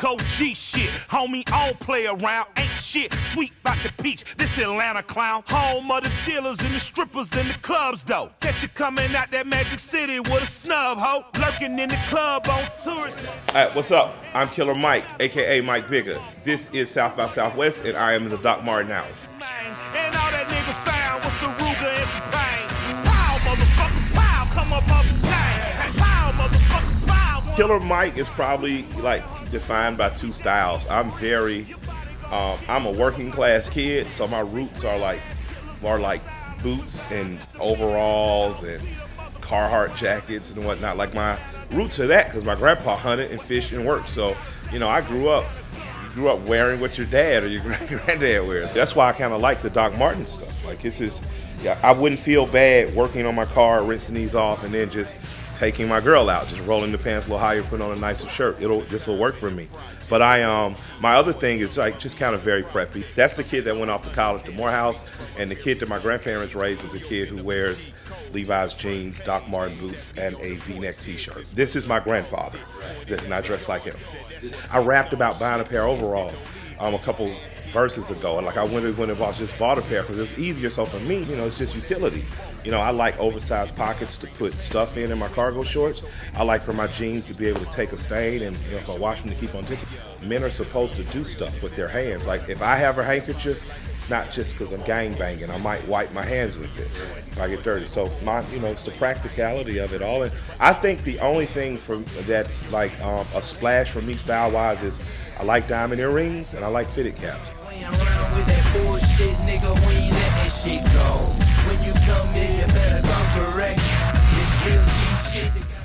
Mexico G shit. Homie, I don't play around, ain't shit. Sweet like the peach, this Atlanta clown. Home of the dealers and the strippers and the clubs, though. Catch you coming out that Magic City with a snub, ho. Lurking in the club on tourist. Alright, what's up? I'm Killer Mike, aka Mike Bigger. This is South by Southwest, and I am in the Doc Martin house. And all that nigga found was the Ruger and some pain. Pow, motherfucker, pow, come up off the chain. Pow, motherfucker, pow. Killer Mike is probably like defined by two styles. I'm a working class kid, so my roots are like boots and overalls and Carhartt jackets and whatnot. Like my roots are that because my grandpa hunted and fished and worked. So, you know, I grew up wearing what your dad or your granddad wears. That's why I kind of like the Doc Martin stuff. Like I wouldn't feel bad working on my car, rinsing these off, and then just taking my girl out, just rolling the pants a little higher, putting on a nicer shirt. This will work for me. But my other thing is like just kind of very preppy. That's the kid that went off to college at Morehouse, and the kid that my grandparents raised is a kid who wears Levi's jeans, Doc Martin boots, and a V-neck t-shirt. This is my grandfather, and I dress like him. I rapped about buying a pair of overalls a couple verses ago, and like I went and just bought a pair because it's easier. So for me, you know, it's just utility. You know, I like oversized pockets to put stuff in my cargo shorts. I like for my jeans to be able to take a stain, and you know, if I wash them, to keep on ticking. Men are supposed to do stuff with their hands. Like if I have a handkerchief, it's not just because I'm gang banging. I might wipe my hands with it if I get dirty. So it's the practicality of it all. And I think the only thing that's like a splash for me style wise is I like diamond earrings and I like fitted caps.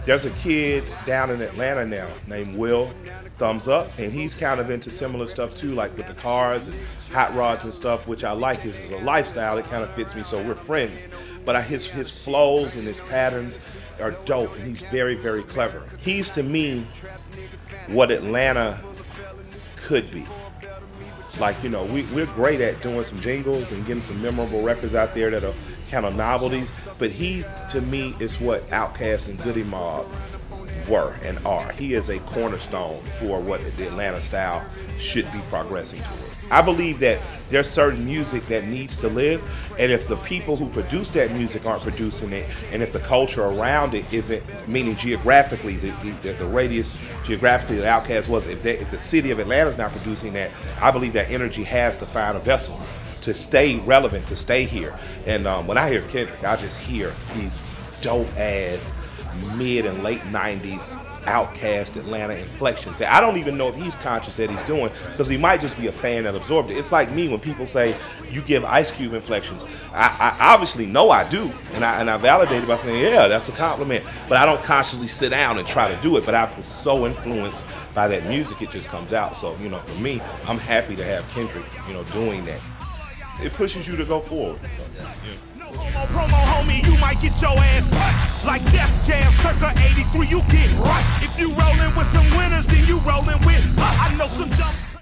There's a kid down in Atlanta now named Will, Thumbs Up, and he's kind of into similar stuff too, like with the cars and hot rods and stuff, which I like. This is a lifestyle, it kind of fits me, so we're friends. But his flows and his patterns are dope, and he's very, very clever. He's, to me, what Atlanta could be. Like, you know, we're great at doing some jingles and getting some memorable records out there that are kind of novelties, but he, to me, is what Outkast and Goody Mob were and are. He is a cornerstone for what the Atlanta style should be progressing toward. I believe that there's certain music that needs to live, and if the people who produce that music aren't producing it, and if the culture around it isn't, meaning geographically, the radius geographically that Outkast was, if the city of Atlanta is not producing that, I believe that energy has to find a vessel to stay relevant, to stay here. And when I hear Kendrick, I just hear these dope ass mid and late 90s Outkast Atlanta inflections that I don't even know if he's conscious that he's doing, because he might just be a fan that absorbed it. It's like me when people say you give Ice Cube inflections. I obviously know I do, and I validate it by saying, yeah, that's a compliment, but I don't consciously sit down and try to do it. But I feel so influenced by that music, it just comes out. So, you know, for me, I'm happy to have Kendrick, you know, doing that. It pushes you to go forward. So, yeah. Promo, homie, you might get your ass punched. Like Def Jam, circa 83, you get rushed. If you rolling with some winners, then you rolling with I know some dumb